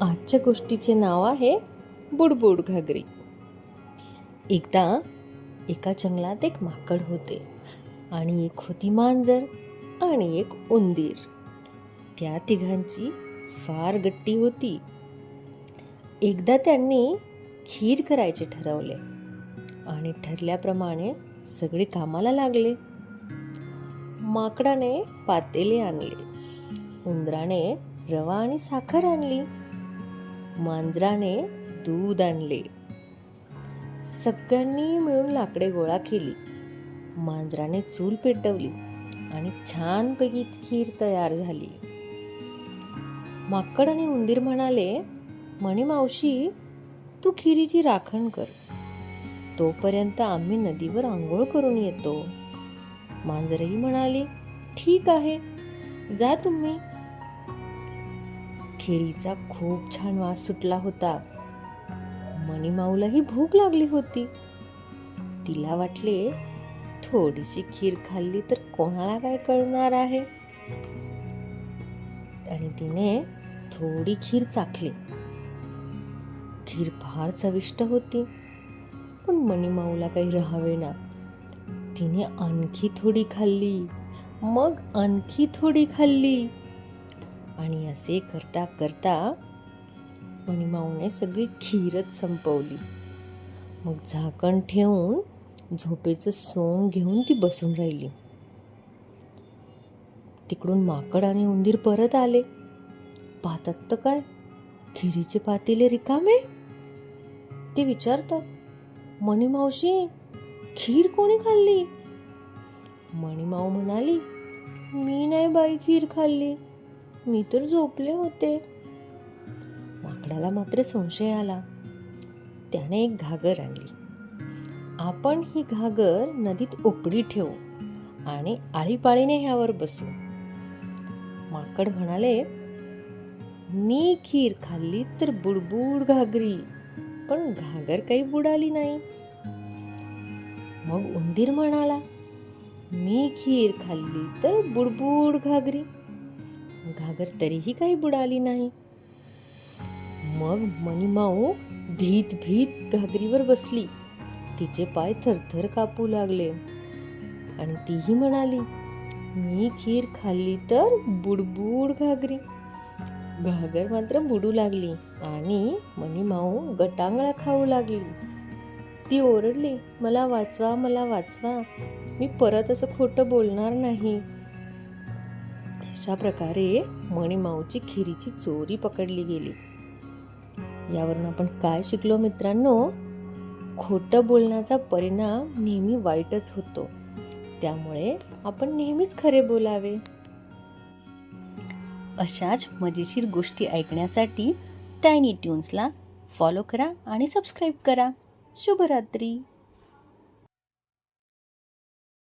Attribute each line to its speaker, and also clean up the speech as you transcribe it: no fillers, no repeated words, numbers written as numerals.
Speaker 1: आजच्या गोष्टीचे नाव आहे बुडबुड घागरी. एकदा एका जंगलात एक माकड होते आणि एक होती मांजर आणि एक उंदीर. त्या तिघांची फार गट्टी होती. एकदा त्यांनी खीर करायचे ठरवले आणि ठरल्याप्रमाणे सगळे कामाला लागले. माकडाने पातेले आणले, उंदराने रवा आणि साखर आणली, मांजराने दूध आणले. सगळ्यांनी मिळून लाकडे गोळा केली. मांजराने चूल पेटवली आणि छानपैकी खीर तयार झाली. माकड आणि उंदीर म्हणाले, म्हणे मावशी, तू खिरीची राखण कर, तोपर्यंत आम्ही नदीवर आंघोळ करून येतो. मांजरही म्हणाली, ठीक आहे, जा तुम्ही. खिरीचा खूप छान वास सुटला होता. मणिमाऊलाही भूक लागली होती. तिला वाटले, थोडीशी खीर खाल्ली तर कोणाला काय कळणार आहे. आणि तिने थोडी खीर चाखली. खीर फार चविष्ट होती, पण मणिमाऊला काही राहावेना. तिने आणखी थोडी खाल्ली, मग आणखी थोडी खाल्ली आणि असे करता करता मणिमाऊने सगळी खीरच संपवली. मग झाकण ठेवून झोपेचं सोंग घेऊन ती बसून राहिली. तिकडून माकड आणि उंदीर परत आले. पाहतात तर काय, खिरीचे पातेले रिकामे. ते विचारतात, मणिमावशी, खीर कोणी खाल्ली? मणिमाऊ म्हणाली, मी नाही बाई खीर खाल्ली, मी तर झोपले होते. माकडाला मात्र संशय आला. त्याने एक घागर आणली. आपण ही घागर नदीत उपडी ठेवू आणि आळीपाळीने ह्यावर बसू. माकड म्हणाले, मी खीर खाल्ली तर बुडबुड घागरी, पण घागर काही बुडाली नाही. मग उंदीर म्हणाला, मी खीर खाल्ली तर बुडबुड घागरी, घागर तरीही काही बुडाली नाही. मग मणिमाऊ भीत भीत घागरीवर बसली. तिचे पाय थरथर कापू लागले आणि तीही म्हणाली, मी खीर खाल्ली तर बुडबुड घागरी, घागर मात्र बुडू लागली आणि मणिमाऊ गटांगळा खाऊ लागली. ती ओरडली, मला वाचवा, मला वाचवा, मी परत असं खोटं बोलणार नाही. अशा प्रकारे मणिमाऊची खिरीची चोरी पकडली गेली. यावरून आपण काय शिकलो मित्रांनो? खोटं बोलण्याचा परिणाम नेहमी वाईटच होतो. त्यामुळे आपण नेहमीच खरे बोलावे. अशाच मजेशीर गोष्टी ऐकण्यासाठी टायनी ट्यून्सला फॉलो करा आणि सबस्क्राईब करा. शुभरात्री.